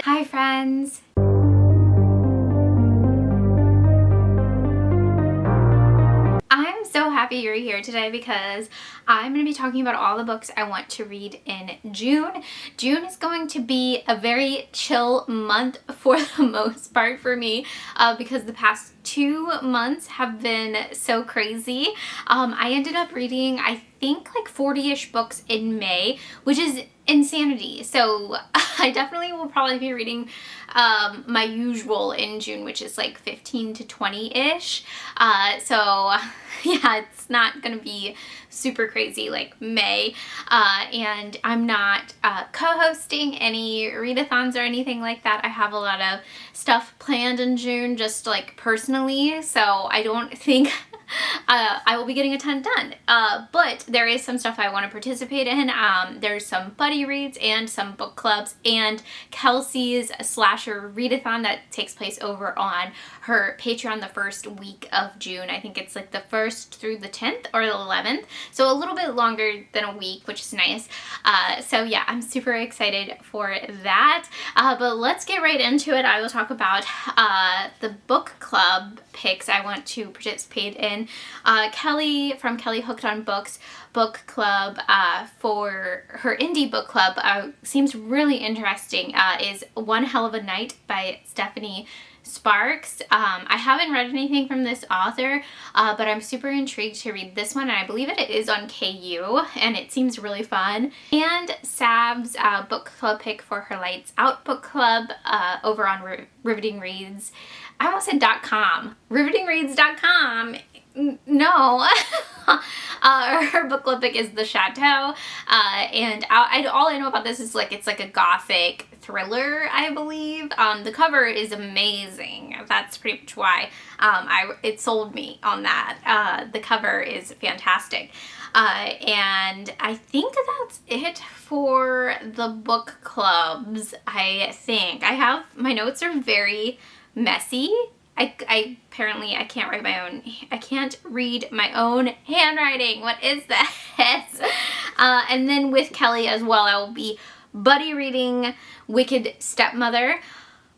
Hi friends! I'm so happy you're here today because I'm going to be talking about all the books I want to read in June. June is going to be a very chill month for the most part for me because the past 2 months have been so crazy. I ended up reading, I think, like 40-ish books in May, which is insanity. So I definitely will probably be reading my usual in June, which is like 15 to 20-ish. So yeah, it's not gonna be super crazy like May. And I'm not co-hosting any readathons or anything like that. I have a lot of stuff planned in June, just like personally, so I don't think I will be getting a ton done. But there is some stuff I want to participate in. There's some buddy reads and some book clubs and Kelsey's slasher readathon that takes place over on her Patreon the first week of June. I think it's like the 1st through the 10th or the 11th. So a little bit longer than a week, which is nice. So yeah, I'm super excited for that. But let's get right into it. I will talk about the book club picks I want to participate in. Kelly from Kelly Hooked on Books book club for her indie book club seems really interesting. Is One Hell of a Night by Stephanie Sparks. I haven't read anything from this author, but I'm super intrigued to read this one, and I believe it is on KU, and it seems really fun. And Sav's book club pick for her Lights Out book club over on Riveting Reads. I almost said .com. Rivetingreads.com. No. Her book club pick is The Chateau, and all I know about this is like it's like a gothic thriller, I believe. The cover is amazing. That's pretty much why it sold me on that. The cover is fantastic. And I think that's it for the book clubs. I think my notes are very messy. I apparently can't write my own. I can't read my own handwriting. What is this? And then with Kelly as well, I will be buddy reading Wicked Stepmother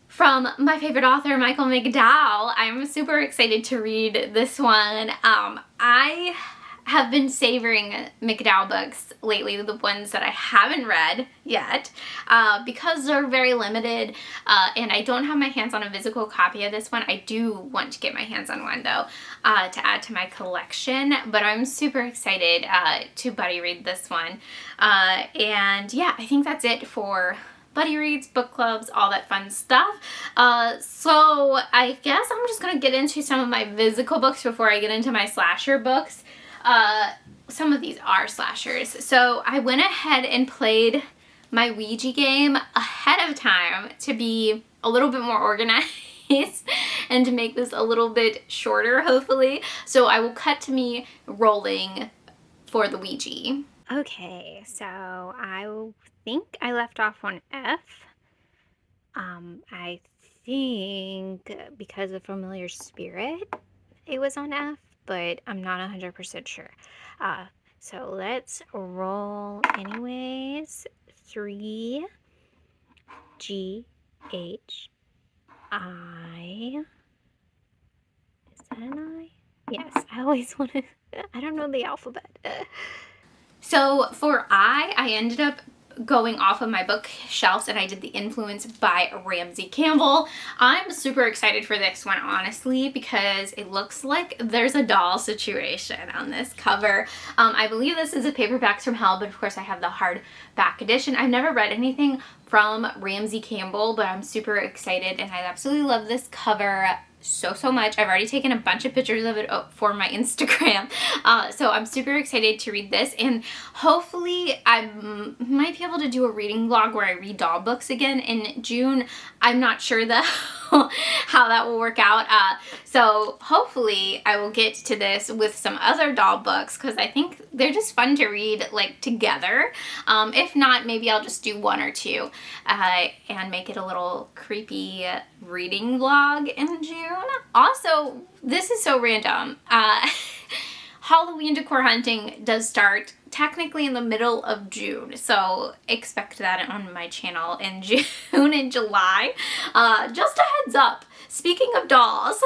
from my favorite author, Michael McDowell. I'm super excited to read this one. I have been savoring McDowell books lately, the ones that I haven't read yet, because they're very limited, and I don't have my hands on a physical copy of this one. I do want to get my hands on one though, to add to my collection, but I'm super excited to buddy read this one. And yeah, I think that's it for buddy reads, book clubs, all that fun stuff. So I guess I'm just gonna get into some of my physical books before I get into my slasher books. Some of these are slashers. So I went ahead and played my Ouija game ahead of time to be a little bit more organized and to make this a little bit shorter, hopefully. So I will cut to me rolling for the Ouija. Okay, so I think I left off on F. I think because of Familiar Spirit, it was on F, but I'm not 100% sure. So let's roll anyways. 3 G H I. Is that an I? Yes, I always want to. I don't know the alphabet. So for I ended up going off of my bookshelves and I did The Influence by Ramsey Campbell. I'm super excited for this one, honestly, because it looks like there's a doll situation on this cover. I believe this is a Paperbacks from Hell, but of course I have the hardback edition. I've never read anything from Ramsey Campbell, but I'm super excited and I absolutely love this cover so much. I've already taken a bunch of pictures of it for my Instagram, so I'm super excited to read this, and hopefully I might be able to do a reading vlog where I read doll books again in June. I'm not sure though how that will work out, so hopefully I will get to this with some other doll books because I think they're just fun to read like together. If not, maybe I'll just do 1 or 2 and make it a little creepy reading vlog in June. Also, this is so random. Halloween decor hunting does start technically in the middle of June, so expect that on my channel in June and July. Just a heads up. Speaking of dolls.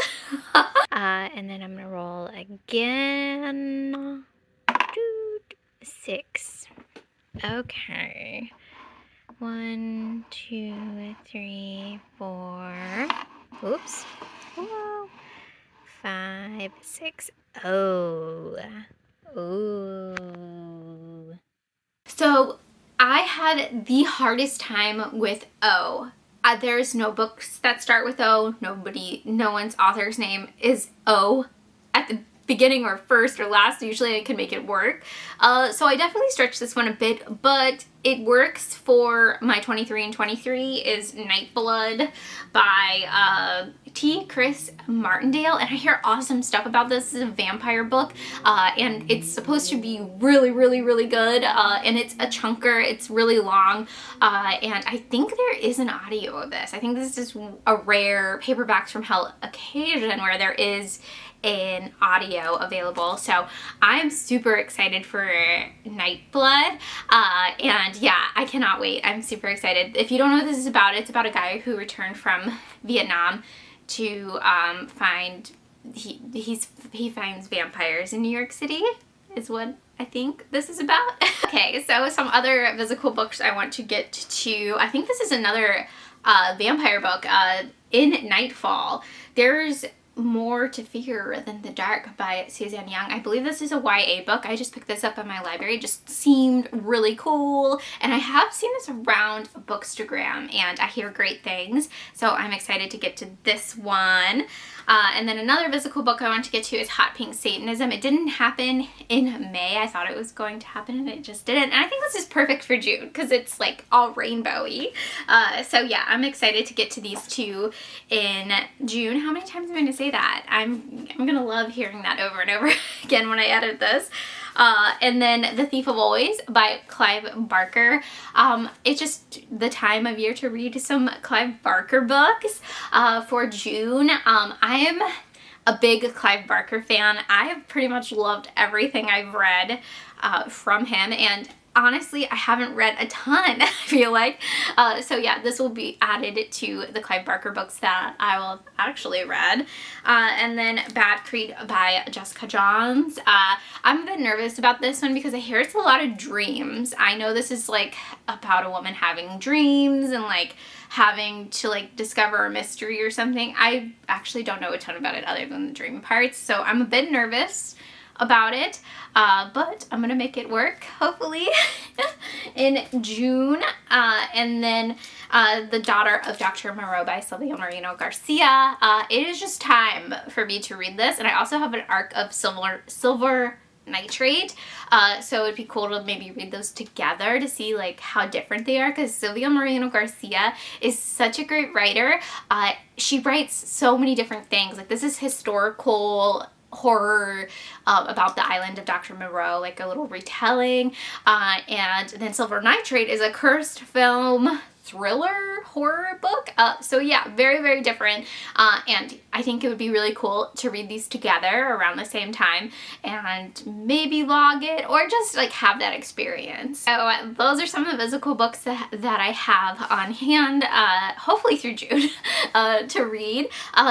And then I'm gonna roll again. 6. Okay. 1, 2, 3, 4. Oops. Whoa. 5, 6. Oh. Ooh. So I had the hardest time with O. There's no books that start with O. No one's author's name is O at the beginning or first or last. Usually I can make it work. So I definitely stretched this one a bit, but it works for my 23 and 23 is Nightblood by T. Chris Martindale, and I hear awesome stuff about this. This is a vampire book, and it's supposed to be really, really, really good, and it's a chunker. It's really long, and I think there is an audio of this. I think this is a rare Paperbacks from Hell occasion where there is an audio available. So I'm super excited for Nightblood, and yeah, I cannot wait. I'm super excited. If you don't know what this is about, it's about a guy who returned from Vietnam to he finds vampires in New York City is what I think this is about. Okay, so some other physical books I want to get to. I think this is another vampire book, In Nightfall. There's More to Fear Than the Dark by Suzanne Young. I believe this is a YA book. I just picked this up in my library. It just seemed really cool, and I have seen this around Bookstagram and I hear great things, so I'm excited to get to this one. And then another physical book I want to get to is Hot Pink Satanism. It didn't happen in May. I thought it was going to happen and it just didn't. And I think this is perfect for June because it's like all rainbowy. So yeah, I'm excited to get to these two in June. How many times am I going to say that? I'm going to love hearing that over and over again when I edit this. And then The Thief of Always by Clive Barker. It's just the time of year to read some Clive Barker books for June. I am a big Clive Barker fan. I have pretty much loved everything I've read from him, and honestly, I haven't read a ton, I feel like. So yeah, this will be added to the Clive Barker books that I will actually read. And then Bad Creed by Jessica Johns. I'm a bit nervous about this one because I hear it's a lot of dreams. I know this is like about a woman having dreams and like having to like discover a mystery or something. I actually don't know a ton about it other than the dream parts, so I'm a bit nervous about it, but I'm gonna make it work hopefully in June. And then The Daughter of Dr. Moreau by Silvia Moreno Garcia. It is just time for me to read this, and I also have an arc of Silver Nitrate, so it'd be cool to maybe read those together to see like how different they are, because Silvia Moreno Garcia is such a great writer. She writes so many different things. Like this is historical horror about the island of Dr. Moreau, like a little retelling, and then Silver Nitrate is a cursed film thriller horror book. So yeah, very, very different, and I think it would be really cool to read these together around the same time and maybe log it or just like have that experience. So those are some of the physical books that I have on hand, hopefully through June, to read.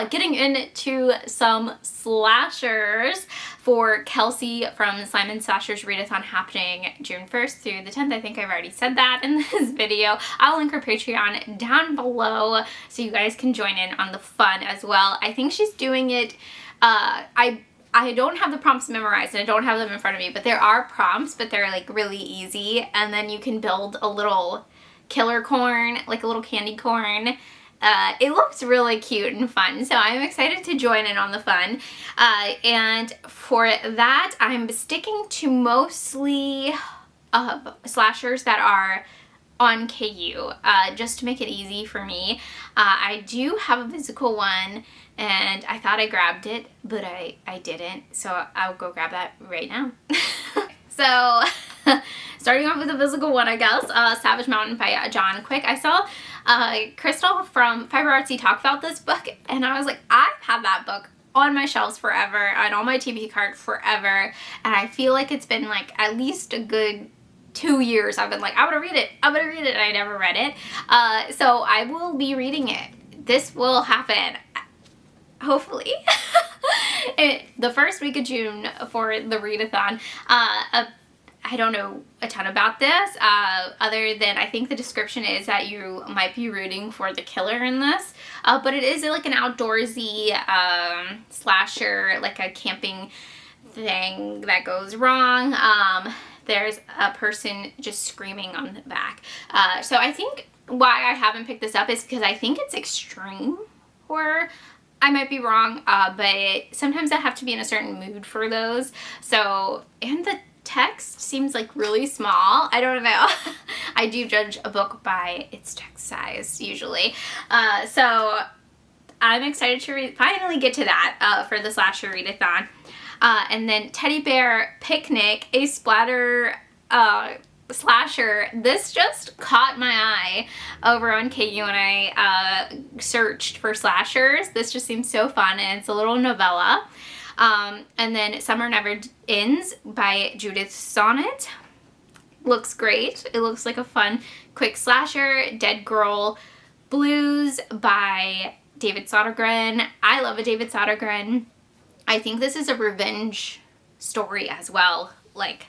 Getting into some slashers for Kelsey from Simon Slasher's Readathon, happening June 1st through the 10th. I think I've already said that in this video. I'll link her Patreon down below so you guys can join in on the fun as well. I think she's doing it, I don't have the prompts memorized and I don't have them in front of me, but there are prompts, but they're like really easy, and then you can build a little killer corn, like a little candy corn. It looks really cute and fun, so I'm excited to join in on the fun. And for that, I'm sticking to mostly slashers that are on KU, just to make it easy for me. I do have a physical one, and I thought I grabbed it, but I didn't, so I'll go grab that right now. So, starting off with a physical one, I guess, Savage Mountain by John Quick. I saw Crystal from Fiber Artsy talk about this book, and I was like, I've had that book on my shelves forever, and on my TBR cart forever, and I feel like it's been like at least a good 2 years I've been like, I'm gonna read it, and I never read it. So I will be reading it. This will happen, hopefully. The first week of June for the readathon. I don't know a ton about this, other than I think the description is that you might be rooting for the killer in this, but it is like an outdoorsy slasher, like a camping thing that goes wrong. There's a person just screaming on the back. So I think why I haven't picked this up is because I think it's extreme horror. I might be wrong, but sometimes I have to be in a certain mood for those. So, and the text seems like really small. I don't know. I do judge a book by its text size usually. So I'm excited to finally get to that for the slasher readathon. And then Teddy Bear Picnic, a splatter slasher. This just caught my eye over on KU when I searched for slashers. This just seems so fun, and it's a little novella. And then Summer Never Ends by Judith Sonnet. Looks great. It looks like a fun, quick slasher. Dead Girl Blues by David Sodergren. I love a David Sodergren. I think this is a revenge story as well. Like,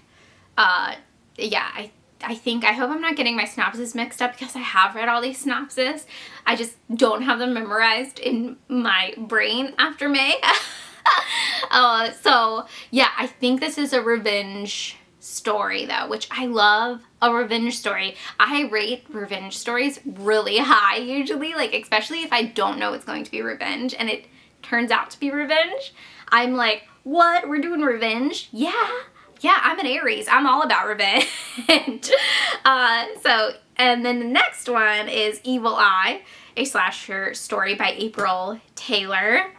yeah, I hope I'm not getting my synopsis mixed up because I have read all these synopses. I just don't have them memorized in my brain after May. So yeah, I think this is a revenge story though, which I love a revenge story. I rate revenge stories really high usually, like especially if I don't know it's going to be revenge and it turns out to be revenge. I'm like, what? We're doing revenge? Yeah, I'm an Aries. I'm all about revenge. And then the next one is Evil Eye, a slasher story by April Taylor.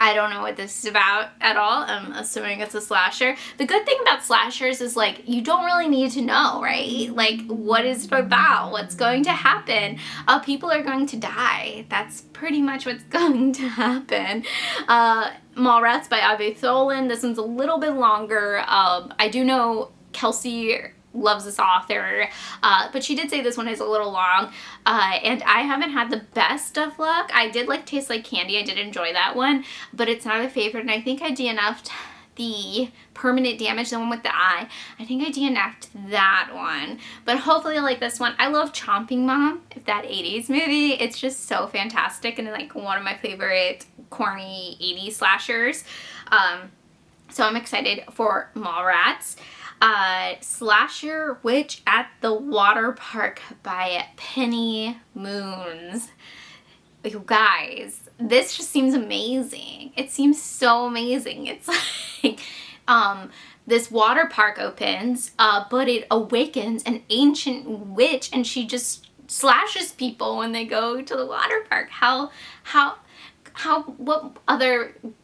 I don't know what this is about at all. I'm assuming it's a slasher. The good thing about slashers is like you don't really need to know, right? Like what is it about? What's going to happen? People are going to die. That's pretty much what's going to happen. Mallrats by Avi Tholen. This one's a little bit longer. I do know Kelsey loves this author, but she did say this one is a little long, and I haven't had the best of luck. I did like Taste Like Candy. I did enjoy that one, but it's not a favorite, and I think I DNF'd the Permanent Damage, the one with the eye. I think I DNF'd that one, but hopefully I like this one. I love Chomping Mom, if that 80s movie. It's just so fantastic and like one of my favorite corny 80s slashers. So I'm excited for Mallrats. Slasher Witch at the Water Park by Penny Moons. You guys, this just seems amazing. It seems so amazing. It's like this water park opens, but it awakens an ancient witch and she just slashes people when they go to the water park.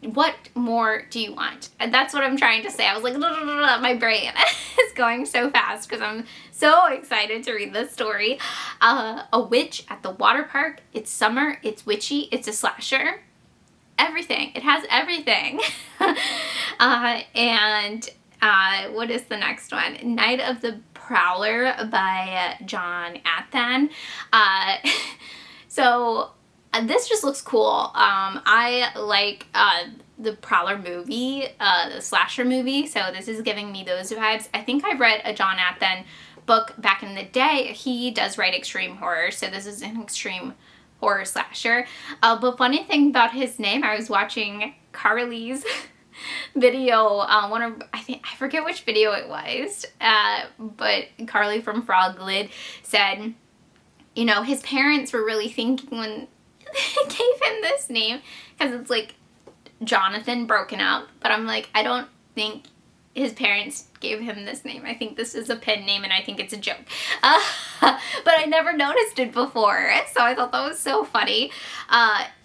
What more do you want? And that's what I'm trying to say. I was like, my brain is going so fast because I'm so excited to read this story. A witch at the water park. It's summer. It's witchy. It's a slasher. Everything. It has everything. What is the next one? Night of the Prowler by John Athan. This just looks cool. I like the Prowler movie, the slasher movie, so this is giving me those vibes. I think I read a John Athan book back in the day. He does write extreme horror, so this is an extreme horror slasher. But funny thing about his name, I was watching Carly's video, I forget which video it was, but Carly from Frog Lid said, you know, his parents were really thinking when they gave him this name, because it's like Jonathan broken up, but I'm like, I don't think his parents gave him this name. I think this is a pen name and I think it's a joke. But I never noticed it before, so I thought that was so funny.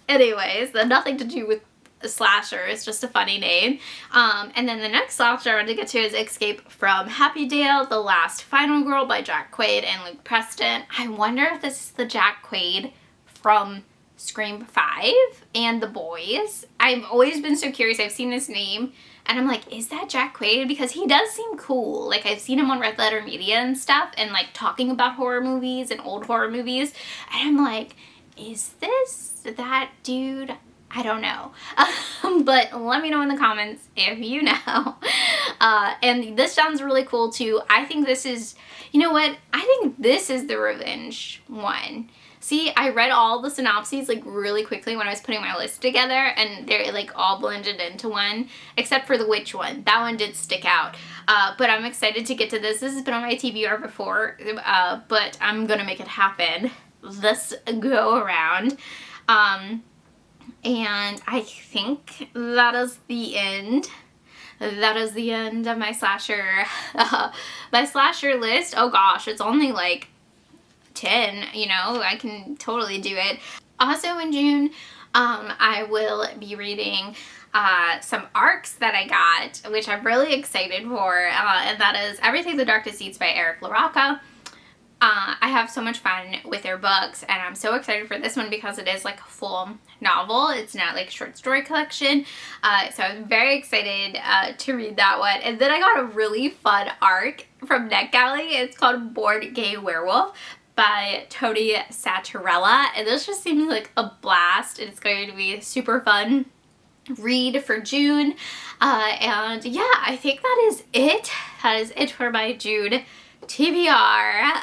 Anyways, nothing to do with a slasher, it's just a funny name. And then the next slasher I want to get to is Escape from Happydale, The Last Final Girl by Jack Quaid and Luke Preston. I wonder if this is the Jack Quaid from Scream 5. 5 and The Boys. I've always been so curious. I've seen his name and I'm like, is that Jack Quaid? Because he does seem cool. Like, I've seen him on Red Letter Media and stuff and like talking about horror movies and old horror movies. And I'm like, is this that dude? I don't know. But let me know in the comments if you know. And this sounds really cool too. I think this is, you know what? I think this is the revenge one. See, I read all the synopses like really quickly when I was putting my list together and they're like all blended into one, except for the witch one. That one did stick out. But I'm excited to get to this. This has been on my TBR before, but I'm gonna make it happen this go around. And I think that is the end. That is the end of my slasher list. Oh gosh, it's only like 10, you know, I can totally do it. Also in June, I will be reading some ARCs that I got, which I'm really excited for, and that is Everything the Darkness Eats by Eric LaRocca. I have so much fun with their books, and I'm so excited for this one because it is like a full novel. It's not like a short story collection. So I'm very excited to read that one. And then I got a really fun ARC from NetGalley. It's called Board Gay Werewolf by Tony Satorella. And this just seems like a blast. It's going to be a super fun read for June. And yeah, I think that is it. That is it for my June TBR.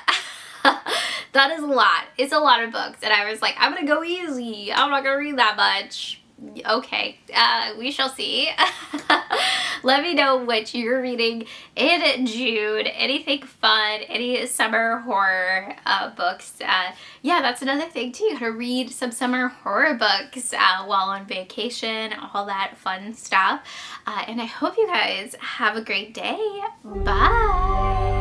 That is a lot. It's a lot of books, and I was like, I'm gonna go easy. I'm not gonna read that much. Okay, we shall see. Let me know what you're reading in June. Anything fun, any summer horror books. Yeah, that's another thing too. You gotta read some summer horror books while on vacation, all that fun stuff. And I hope you guys have a great day. Bye.